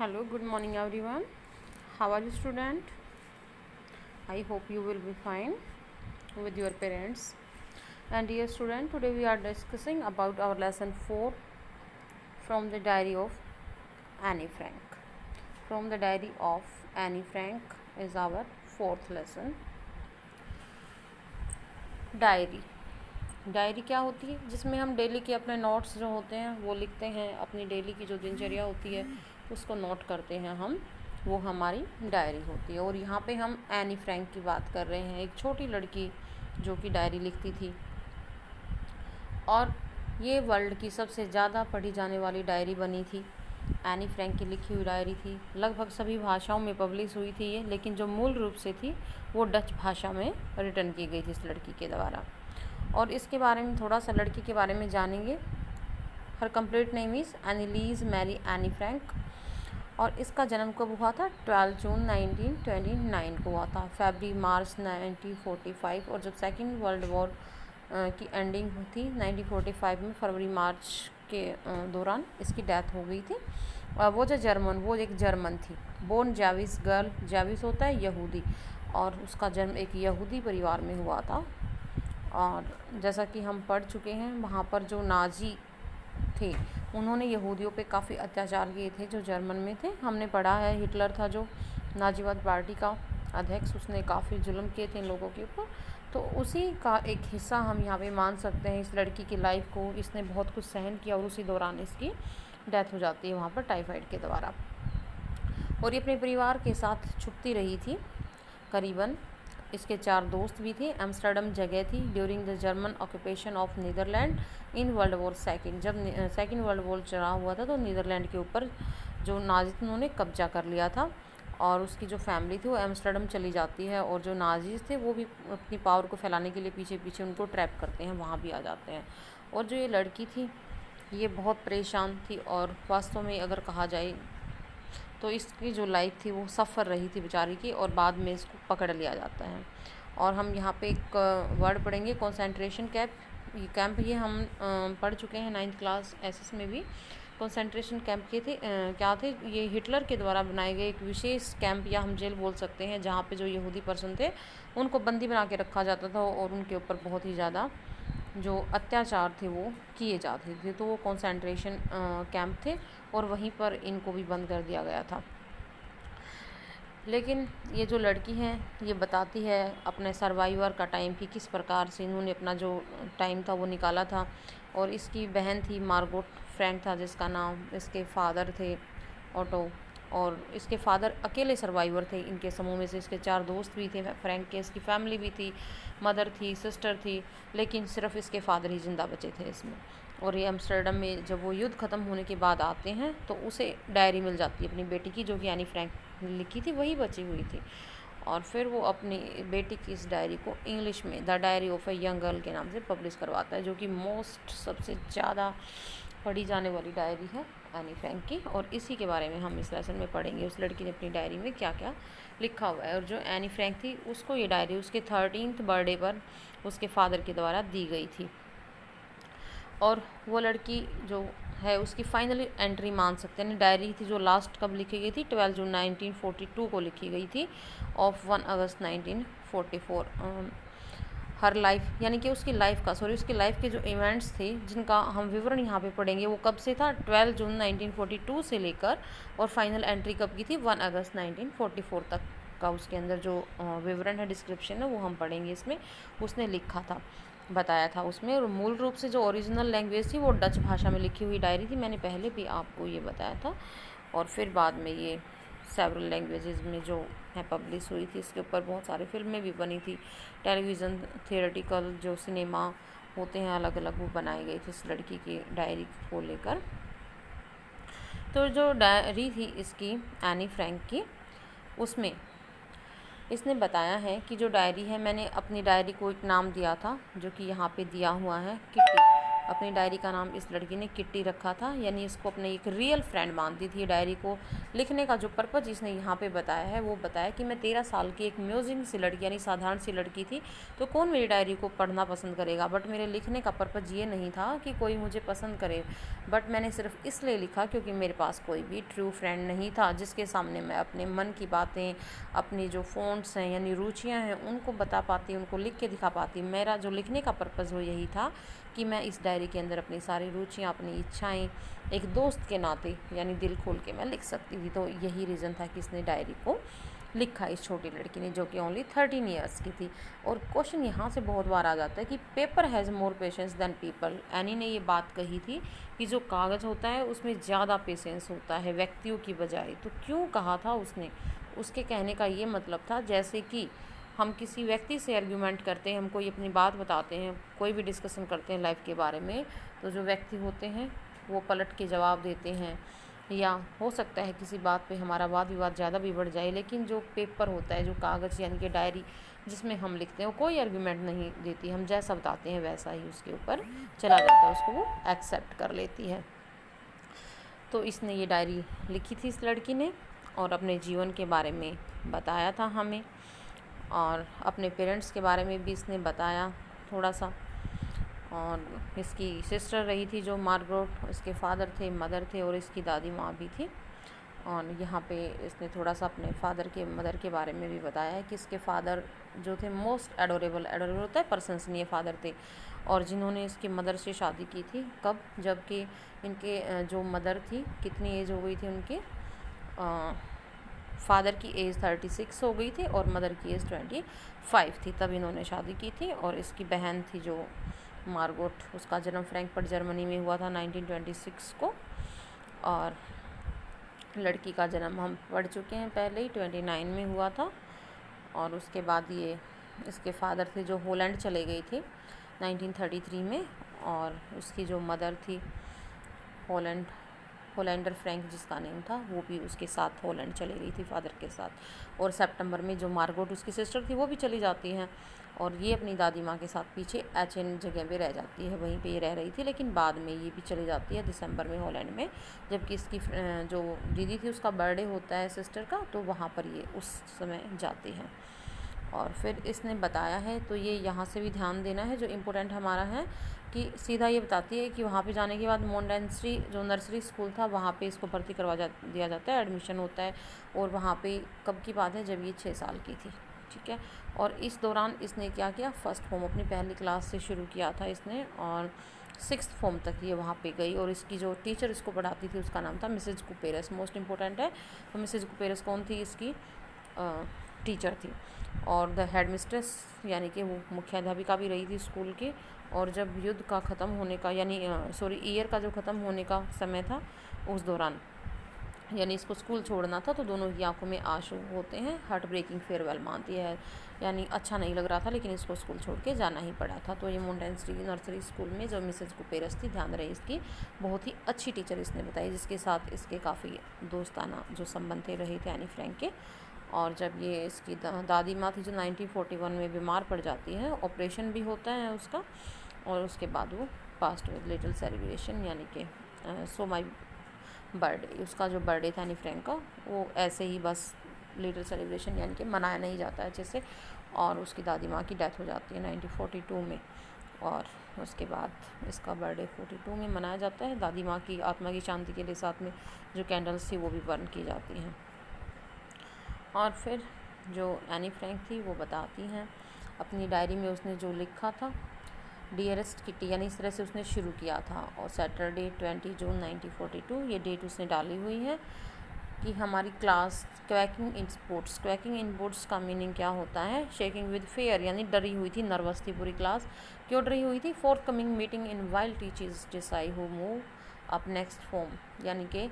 Hello, good morning everyone. How are you student? I hope you will be fine with your parents. And dear student, today we are discussing about our lesson 4 from the diary of Annie Frank. From the diary of Annie Frank is our fourth lesson. Diary क्या होती है? जिसमें हम daily के अपने notes जो होते हैं वो लिखते हैं, अपनी डेली की जो दिनचर्या होती है उसको नोट करते हैं हम, वो हमारी डायरी होती है। और यहाँ पे हम एनी फ्रैंक की बात कर रहे हैं, एक छोटी लड़की जो कि डायरी लिखती थी। और ये वर्ल्ड की सबसे ज़्यादा पढ़ी जाने वाली डायरी बनी थी। एनी फ्रैंक की लिखी हुई डायरी थी, लगभग सभी भाषाओं में पब्लिश हुई थी ये, लेकिन जो मूल रूप से थी वो डच भाषा में रिटर्न की गई थी इस लड़की के द्वारा। और इसके बारे में थोड़ा सा लड़की के बारे में जानेंगे। हर complete name is Annelies Marie Anne Frank. और इसका जन्म कब हुआ था? 12 जून 1929 को हुआ था, फरवरी मार्च 1945। और जब सेकेंड वर्ल्ड वॉर की एंडिंग थी 1945 में, फरवरी मार्च के दौरान इसकी डेथ हो गई थी। वो एक जर्मन थी, बोर्न जाविस गर्ल। जाविस होता है यहूदी, और उसका जन्म एक यहूदी परिवार में हुआ था। और जैसा कि हम पढ़ चुके हैं, वहाँ पर जो नाजी थे उन्होंने यहूदियों पे काफ़ी अत्याचार किए थे जो जर्मन में थे। हमने पढ़ा है हिटलर था जो नाजीवाद पार्टी का अध्यक्ष, उसने काफ़ी जुल्म किए थे इन लोगों के ऊपर। तो उसी का एक हिस्सा हम यहाँ पे मान सकते हैं इस लड़की की लाइफ को। इसने बहुत कुछ सहन किया और उसी दौरान इसकी डेथ हो जाती है वहाँ पर टाइफाइड के द्वारा। और ये अपने परिवार के साथ छुपती रही थी करीबन। इसके 4 दोस्त भी थे। एम्स्टर्डम जगह थी during the German occupation of Netherland in World War second. जब सेकेंड वर्ल्ड वॉर चला हुआ था तो नीदरलैंड के ऊपर जो नाजिस उन्होंने कब्जा कर लिया था, और उसकी जो फैमिली थी वो एम्स्टर्डम चली जाती है। और जो नाजीज थे वो भी अपनी पावर को फैलाने के लिए पीछे पीछे उनको ट्रैप करते हैं, वहाँ भी आ जाते हैं। और जो ये लड़की थी ये बहुत परेशान थी, और वास्तव में अगर कहा जाए तो इसकी जो लाइफ थी वो सफ़र रही थी बेचारी की, और बाद में इसको पकड़ लिया जाता है। और हम यहाँ पे एक वर्ड पढ़ेंगे, कंसंट्रेशन कैंप। ये हम पढ़ चुके हैं 9th क्लास एसएस में भी। कंसंट्रेशन कैंप के थे क्या थे? ये हिटलर के द्वारा बनाए गए एक विशेष कैंप, या हम जेल बोल सकते हैं, जहाँ पे जो यहूदी पर्सन थे उनको बंदी बना के रखा जाता था और उनके ऊपर बहुत ही ज़्यादा जो अत्याचार थे वो किए जाते थे। तो वो कंसंट्रेशन कैंप थे, और वहीं पर इनको भी बंद कर दिया गया था। लेकिन ये जो लड़की है ये बताती है अपने सर्वाइवर का टाइम कि किस प्रकार से इन्होंने अपना जो टाइम था वो निकाला था। और इसकी बहन थी मार्गोट फ्रैंक था जिसका नाम। इसके फादर थे ऑटो, और इसके फादर अकेले सर्वाइवर थे इनके समूह में से। इसके 4 दोस्त भी थे फ्रैंक के, इसकी फैमिली भी थी, मदर थी, सिस्टर थी, लेकिन सिर्फ इसके फादर ही जिंदा बचे थे इसमें। और ये एम्स्टर्डम में जब वो युद्ध ख़त्म होने के बाद आते हैं तो उसे डायरी मिल जाती है अपनी बेटी की, जो कि एनी फ्रैंक ने लिखी थी, वही बची हुई थी। और फिर वो अपनी बेटी की इस डायरी को इंग्लिश में the diary of a young girl के नाम से पब्लिश करवाता है, जो कि सबसे ज़्यादा पढ़ी जाने वाली डायरी है एनी फ्रैंक की। और इसी के बारे में हम इस लेसन में पढ़ेंगे, उस लड़की ने अपनी डायरी में क्या क्या लिखा हुआ है। और जो एनी फ्रैंक थी उसको ये डायरी उसके 13th बर्थडे पर उसके फादर के द्वारा दी गई थी। और वो लड़की जो है उसकी फाइनली एंट्री मान सकते हैं। डायरी थी जो लास्ट कब लिखी गई थी? 12 जून 1942 को लिखी गई थी, ऑफ 1 अगस्त 1944। हर लाइफ यानी कि उसकी लाइफ के जो इवेंट्स थे जिनका हम विवरण यहाँ पे पढ़ेंगे वो कब से था? 12 जून 1942 से लेकर, और फाइनल एंट्री कब की थी? 1 अगस्त 1944 तक का उसके अंदर जो विवरण है, डिस्क्रिप्शन है, वो हम पढ़ेंगे। इसमें उसने लिखा था, बताया था उसमें। और मूल रूप से जो ओरिजिनल लैंग्वेज थी वो डच भाषा में लिखी हुई डायरी थी, मैंने पहले भी आपको ये बताया था। और फिर बाद में ये सेवरल लैंग्वेजेस में जो है पब्लिश हुई थी। इसके ऊपर बहुत सारी फिल्में भी बनी थी, टेलीविज़न, थिएटिकल जो सिनेमा होते हैं अलग अलग, वो बनाए गए थे इस लड़की की डायरी को लेकर। तो जो डायरी थी इसकी एनी फ्रैंक की, उसमें इसने बताया है कि जो डायरी है, मैंने अपनी डायरी को एक नाम दिया था जो कि यहाँ पे दिया हुआ है, किटी। अपनी डायरी का नाम इस लड़की ने किट्टी रखा था, यानी इसको अपने एक रियल फ्रेंड मानती थी। डायरी को लिखने का जो पर्पज़ इसने यहाँ पे बताया है वो बताया कि मैं 13 साल की एक म्यूजिक सी लड़की यानी साधारण सी लड़की थी, तो कौन मेरी डायरी को पढ़ना पसंद करेगा। बट मेरे लिखने का पर्पज़ ये नहीं था कि कोई मुझे पसंद करे, बट मैंने सिर्फ इसलिए लिखा क्योंकि मेरे पास कोई भी ट्रू फ्रेंड नहीं था जिसके सामने मैं अपने मन की बातें, अपनी जो फ़ॉन्ट्स हैं यानी रुचियाँ हैं उनको बता पाती, उनको लिख के दिखा पाती। मेरा जो लिखने का पर्पज़ वो यही था कि मैं इस डायरी के अंदर अपनी सारी रुचियाँ, अपनी इच्छाएं एक दोस्त के नाते यानी दिल खोल के मैं लिख सकती थी। तो यही रीज़न था कि इसने डायरी को लिखा इस छोटी लड़की ने, जो कि ओनली 13 ईयर्स की थी। और क्वेश्चन यहाँ से बहुत बार आ जाता है कि paper has more patience than people. Anne ने ये बात कही थी कि जो कागज़ होता है उसमें ज़्यादा पेशेंस होता है व्यक्तियों की बजाय। तो क्यों कहा था उसने? उसके कहने का ये मतलब था जैसे कि हम किसी व्यक्ति से आर्ग्यूमेंट करते हैं, हम कोई अपनी बात बताते हैं, कोई भी डिस्कशन करते हैं लाइफ के बारे में, तो जो व्यक्ति होते हैं वो पलट के जवाब देते हैं, या हो सकता है किसी बात पे हमारा वाद विवाद ज़्यादा भी बढ़ जाए, लेकिन जो पेपर होता है, जो कागज़ यानी कि डायरी जिसमें हम लिखते हैं, वो कोई आर्ग्यूमेंट नहीं देती। हम जैसा बताते हैं वैसा ही उसके ऊपर चला जाता है, उसको वो एक्सेप्ट कर लेती है। तो इसने ये डायरी लिखी थी इस लड़की ने, और अपने जीवन के बारे में बताया था हमें, और अपने पेरेंट्स के बारे में भी इसने बताया थोड़ा सा। और इसकी सिस्टर रही थी जो मार्गरेट, इसके फादर थे, मदर थे, और इसकी दादी माँ भी थी। और यहाँ पे इसने थोड़ा सा अपने फादर के मदर के बारे में भी बताया है कि इसके फादर जो थे मोस्ट एडोरेबल होता है पर्सन्स नहीं, फादर थे, और जिन्होंने इसकी मदर से शादी की थी। कब? जबकि इनके जो मदर थी, कितनी एज हो गई थी उनके, फादर की एज 36 हो गई थी और मदर की एज 25 थी, तब इन्होंने शादी की थी। और इसकी बहन थी जो मार्गोट, उसका जन्म फ्रैंकफर्ट जर्मनी में हुआ था 1926 को, और लड़की का जन्म हम पढ़ चुके हैं पहले ही, 29 में हुआ था। और उसके बाद ये इसके फादर थे जो हॉलैंड चले गई थी 1933 में, और उसकी जो मदर थी होलैंडर फ्रैंक जिसका नेम था, वो भी उसके साथ हॉलैंड चली गई थी फादर के साथ। और सितंबर में जो मार्गोट उसकी सिस्टर थी वो भी चली जाती हैं, और ये अपनी दादी माँ के साथ पीछे एचएन जगह पे रह जाती है, वहीं पे ये रह रही थी। लेकिन बाद में ये भी चली जाती है दिसंबर में हॉलैंड में, जबकि इसकी जो दीदी थी उसका बर्थडे होता है सिस्टर का, तो वहाँ पर ये उस समय जाती हैं। और फिर इसने बताया है, तो ये यहाँ से भी ध्यान देना है, जो इम्पोर्टेंट हमारा है कि सीधा ये बताती है कि वहाँ पे जाने के बाद मोंटेसरी जो नर्सरी स्कूल था वहाँ पे इसको भर्ती दिया जाता है, एडमिशन होता है। और वहाँ पे कब की बात है? जब ये 6 साल की थी, ठीक है। और इस दौरान इसने क्या किया, फर्स्ट फॉर्म अपनी पहली क्लास से शुरू किया था इसने, और 6th फॉर्म तक ये वहाँ पे गई। और इसकी जो टीचर इसको पढ़ाती थी उसका नाम था मिसेज कुपेरस, मोस्ट इम्पोर्टेंट है। तो मिसेज कुपेरस कौन थी? इसकी टीचर थी। और द हेड मिस्ट्रेस यानी कि वो मुख्याध्यापिका भी रही थी स्कूल की। और जब युद्ध का ख़त्म होने का यानी ईयर का जो ख़त्म होने का समय था, उस दौरान यानी इसको स्कूल छोड़ना था, तो दोनों की आंखों में आंसू होते हैं, हार्ट ब्रेकिंग फेयरवेल मानती है, यानी अच्छा नहीं लग रहा था, लेकिन इसको स्कूल छोड़ के जाना ही पड़ा था। तो ये मोंटेसरी नर्सरी स्कूल में जो मिसेज कुपेरस थी, ध्यान रहे इसकी, बहुत ही अच्छी टीचर इसने बताई, जिसके साथ इसके काफ़ी दोस्ताना जो संबंध थे रहे थे एनी फ्रैंक के। और जब ये इसकी दादी माँ थी जो 1941 में बीमार पड़ जाती है, ऑपरेशन भी होता है उसका, और उसके बाद वो पास्ट विद लिटिल सेलिब्रेशन, यानी कि सो माई बर्थडे, उसका जो बर्थडे था एनी फ्रैंक का, वो ऐसे ही बस लिटिल सेलिब्रेशन यानी कि मनाया नहीं जाता है अच्छे से। और उसकी दादी माँ की डेथ हो जाती है 1942 में, और उसके बाद इसका बर्थडे 42 में मनाया जाता है। दादी माँ की आत्मा की शांति के लिए साथ में जो कैंडल्स थी वो भी बर्न की जाती हैं। और फिर जो एनी फ्रैंक थी वो बताती हैं अपनी डायरी में उसने जो लिखा था, डियरेस्ट किटी, यानी इस तरह से उसने शुरू किया था। और सैटरडे 20 जून 1942 ये डेट उसने डाली हुई है कि हमारी class quacking in sports. Quacking in boards का मीनिंग क्या होता है? शेकिंग विद फेयर, यानी डरी हुई थी, नर्वस थी पूरी क्लास। क्यों डरी हुई थी? Fourth coming meeting in wild teachers decide who move up next form, यानी कि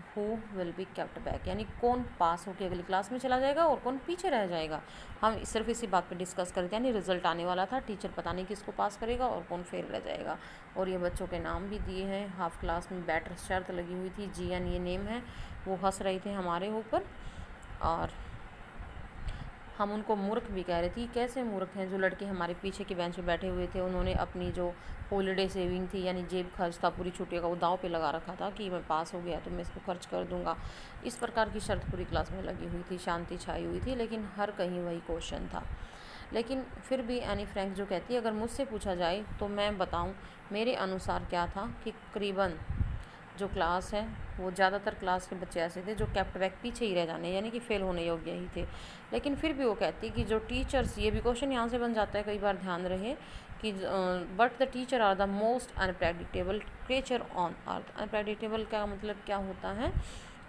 who will be kept back, यानी कौन पास होकर अगली क्लास में चला जाएगा और कौन पीछे रह जाएगा। हम सिर्फ इसी बात पे डिस्कस करते हैं, यानी रिजल्ट आने वाला था, टीचर पता नहीं किसको पास करेगा और कौन फेल रह जाएगा। और ये बच्चों के नाम भी दिए हैं, हाफ क्लास में बैटर शर्त लगी हुई थी, GN ये नेम है, वो हंस रहे थे हमारे ऊपर। और हम उनको मूर्ख भी कह रहे थे। कैसे मूर्ख हैं? जो लड़के हमारे पीछे के बेंच पे बैठे हुए थे, उन्होंने अपनी जो हॉलीडे सेविंग थी यानी जेब खर्च था पूरी छुट्टियों का, वो दाव पे लगा रखा था कि मैं पास हो गया तो मैं इसको खर्च कर दूंगा। इस प्रकार की शर्त पूरी क्लास में लगी हुई थी, शांति छाई हुई थी, लेकिन हर कहीं वही क्वेश्चन था। लेकिन फिर भी एनी फ्रैंक जो कहती है, अगर मुझसे पूछा जाए तो मैं बताऊं मेरे अनुसार क्या था कि करीबन जो क्लास है वो ज़्यादातर क्लास के बच्चे ऐसे थे जो केप्ट बैक, पीछे ही रह जाने यानी कि फ़ेल होने योग्य ही थे। लेकिन फिर भी वो कहती कि जो टीचर्स, ये भी क्वेश्चन यहाँ से बन जाता है कई बार, ध्यान रहे कि but the teacher are the most unpredictable creature on earth. Unpredictable का मतलब क्या होता है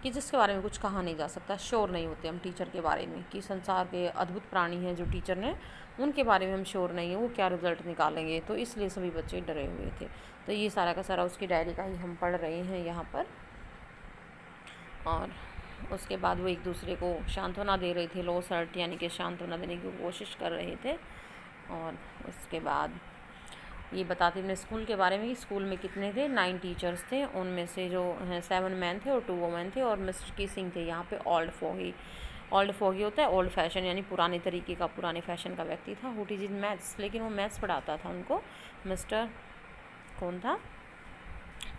कि जिसके बारे में कुछ कहा नहीं जा सकता, श्योर नहीं होते हम टीचर के बारे में कि संसार के अद्भुत प्राणी हैं जो टीचर ने, उनके बारे में हम श्योर नहीं है वो क्या रिजल्ट निकालेंगे। तो इसलिए सभी बच्चे डरे हुए थे। तो ये सारा का सारा उसकी डायरी का ही हम पढ़ रहे हैं यहाँ पर। और उसके बाद वो एक दूसरे को सांत्वना दे रहे थे, लो सर्ट यानी कि सांत्वना देने की कोशिश कर रहे थे। और उसके बाद ये बताते अपने स्कूल के बारे में कि स्कूल में कितने थे, 9 टीचर्स थे, उनमें से जो हैं 7 मैन थे और 2 वुमेन थे, और मिस्टर की सिंह थे यहाँ पे ओल्ड फोगी। ओल्ड फोगी होता है ओल्ड फैशन यानी पुराने तरीके का, पुराने फैशन का व्यक्ति था। हु टीच इन मैथ्स, लेकिन वो मैथ्स पढ़ाता था उनको। मिस्टर कौन था?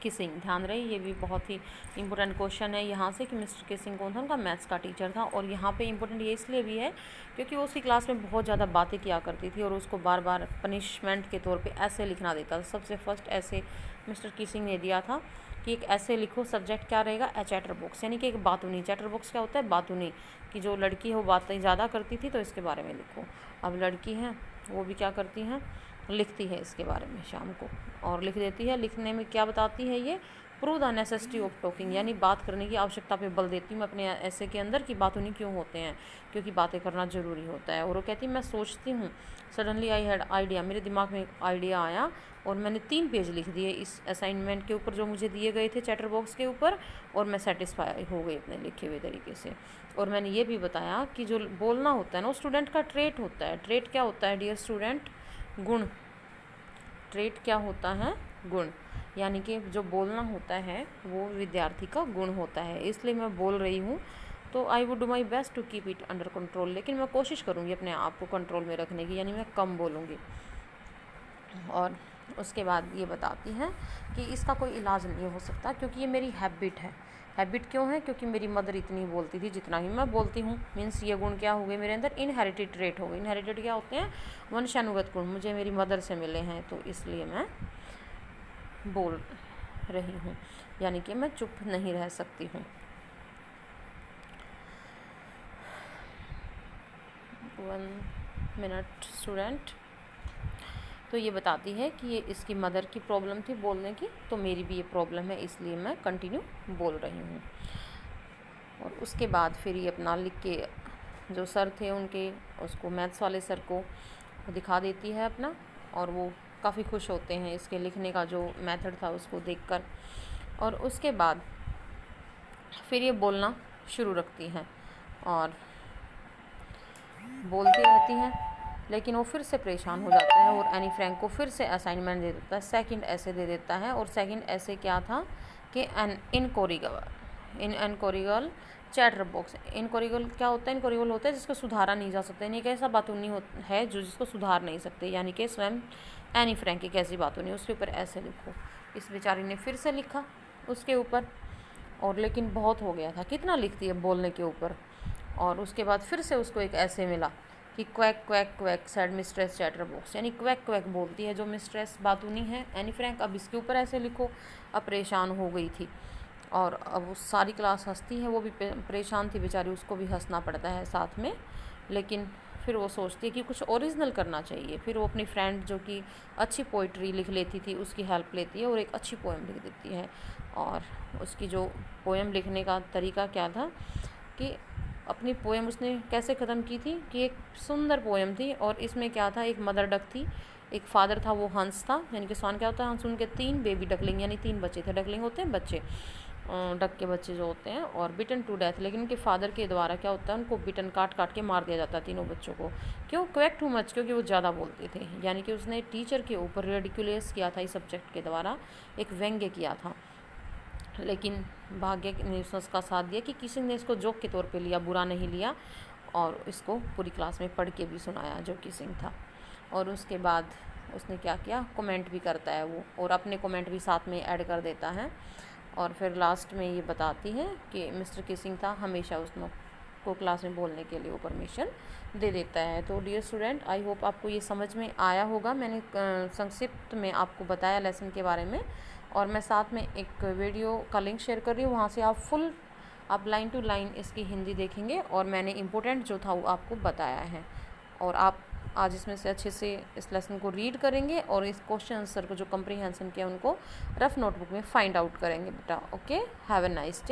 किसिंग। ध्यान रहे ये भी बहुत ही इंपॉर्टेंट क्वेश्चन है यहाँ से कि मिस्टर किसिंग कौन था? उनका मैथ्स का टीचर था। और यहाँ पे इंपॉर्टेंट ये इसलिए भी है क्योंकि वो उसकी क्लास में बहुत ज़्यादा बातें किया करती थी और उसको बार बार पनिशमेंट के तौर पे ऐसे लिखना देता था। सबसे फर्स्ट ऐसे मिस्टर किसिंग ने दिया था कि एक ऐसे लिखो, सब्जेक्ट क्या रहेगा? ए चैटर बॉक्स, यानी कि एक बातूनी। चैटर बॉक्स क्या होता है? बातूनी, कि जो लड़की है वो बातें ज़्यादा करती थी तो इसके बारे में लिखो। अब लड़की है वो भी क्या करती हैं, लिखती है इसके बारे में शाम को और लिख देती है। लिखने में क्या बताती है ये? Prove the necessity of talking, यानी बात करने की आवश्यकता पे बल देती हूँ अपने ऐसे के अंदर कि बातों नहीं क्यों होते हैं, क्योंकि बातें करना ज़रूरी होता है। और वो कहती है मैं सोचती हूँ, सडनली आई हैड आइडिया, मेरे दिमाग में एक आइडिया आया और मैंने 3 पेज लिख दिए इस असाइनमेंट के ऊपर जो मुझे दिए गए थे चैटर बॉक्स के ऊपर, और मैं सेटिस्फाई हो गई अपने लिखे हुए तरीके से। और मैंने ये भी बताया कि जो बोलना होता है ना, वो स्टूडेंट का ट्रेट होता है। ट्रेट क्या होता है डियर स्टूडेंट? गुण। ट्रेट क्या होता है? गुण। यानी कि जो बोलना होता है वो विद्यार्थी का गुण होता है। इसलिए मैं बोल रही हूँ तो I would do my best to keep it under control, लेकिन मैं कोशिश करूँगी अपने आप को कंट्रोल में रखने की, यानी मैं कम बोलूँगी। और उसके बाद ये बताती हैं कि इसका कोई इलाज नहीं हो सकता क्योंकि ये मेरी हैबिट है। हैबिट क्यों है? क्योंकि मेरी मदर इतनी बोलती थी जितना ही मैं बोलती हूँ। मीन्स ये गुण क्या हो गए मेरे अंदर? इनहेरिटेड ट्रेट हो गए। इनहेरिटेड क्या होते हैं? वंशानुगत गुण, मुझे मेरी मदर से मिले हैं, तो इसलिए मैं बोल रही हूँ, यानी कि मैं चुप नहीं रह सकती हूँ। 1 मिनट स्टूडेंट। तो ये बताती है कि ये इसकी मदर की प्रॉब्लम थी बोलने की, तो मेरी भी ये प्रॉब्लम है, इसलिए मैं कंटिन्यू बोल रही हूँ। और उसके बाद फिर ये अपना लिख के जो सर थे उनके, उसको मैथ्स वाले सर को दिखा देती है अपना, और वो काफ़ी खुश होते हैं इसके लिखने का जो मेथड था उसको देखकर। और उसके बाद फिर ये बोलना शुरू रखती हैं और बोलती रहती हैं, लेकिन वो फिर से परेशान हो जाता है और एनी फ्रैंक को फिर से असाइनमेंट दे देता है, सेकंड ऐसे दे देता है। और सेकंड ऐसे क्या था कि इनकोरिगल चैटर बॉक्स। इनकोरिगल क्या होता है? इनकोरिगल होता है जिसको सुधारा नहीं जा सकता, यानी कि ऐसा बातूनी है जो जिसको सुधार नहीं सकते, यानी कि स्वयं एनी फ्रैंक एक ऐसी बातूनी, उसके ऊपर ऐसे लिखो। इस बेचारी ने फिर से लिखा उसके ऊपर, और लेकिन बहुत हो गया था, कितना लिखती है बोलने के ऊपर। और उसके बाद फिर से उसको एक ऐसे मिला कि quack quack quack sad mistress chatter box, यानी क्वैक क्वैक बोलती है जो मिस्ट्रेस बातूनी है एनी फ्रैंक, अब इसके ऊपर ऐसे लिखो। अब परेशान हो गई थी और अब वो सारी क्लास हंसती है, वो भी परेशान थी बेचारी, उसको भी हंसना पड़ता है साथ में। लेकिन फिर वो सोचती है कि कुछ ओरिजिनल करना चाहिए। फिर वो अपनी फ्रेंड जो कि अच्छी पोइट्री लिख लेती थी उसकी हेल्प लेती है और एक अच्छी पोएम लिख देती है। और उसकी जो पोएम लिखने का तरीका क्या था कि अपनी पोएम उसने कैसे ख़त्म की थी कि एक सुंदर पोएम थी, और इसमें क्या था, एक मदर डक थी, एक फादर था वो हंस था, यानी कि स्वान क्या होता है हंस, उनके 3 बेबी डकलिंग यानी 3 बच्चे थे। डकलिंग होते हैं बच्चे, डक के बच्चे जो होते हैं, और बिटन टू डेथ, लेकिन उनके फादर के द्वारा क्या होता है उनको बिटन काट काट के मार दिया जाता है तीनों बच्चों को। क्यों? क्वैक टू मच, क्योंकि वो ज़्यादा बोलते थे, यानी कि उसने टीचर के ऊपर रेडिकुलेस किया था इस सब्जेक्ट के द्वारा, एक व्यंग्य किया था। लेकिन भाग्य ने उसका साथ दिया कि किसी ने इसको जोक के तौर पे लिया, बुरा नहीं लिया, और इसको पूरी क्लास में पढ़ के भी सुनाया, जो कि सिंह था। और उसके बाद उसने क्या किया, कमेंट भी करता है वो, और अपने कमेंट भी साथ में ऐड कर देता है। और फिर लास्ट में ये बताती है कि मिस्टर किसिंग था हमेशा उसको को क्लास में बोलने के लिए वो परमिशन दे देता है। तो डियर स्टूडेंट, आई होप आपको ये समझ में आया होगा। मैंने संक्षिप्त में आपको बताया लेसन के बारे में, और मैं साथ में एक वीडियो का लिंक शेयर कर रही हूँ, वहाँ से आप लाइन टू लाइन इसकी हिंदी देखेंगे, और मैंने इम्पोर्टेंट जो था वो आपको बताया है। और आप आज इसमें से अच्छे से इस लेसन को रीड करेंगे, और इस क्वेश्चन आंसर को जो कंप्रीहेंशन किया उनको रफ नोटबुक में फाइंड आउट करेंगे बेटा। Okay, have a nice day.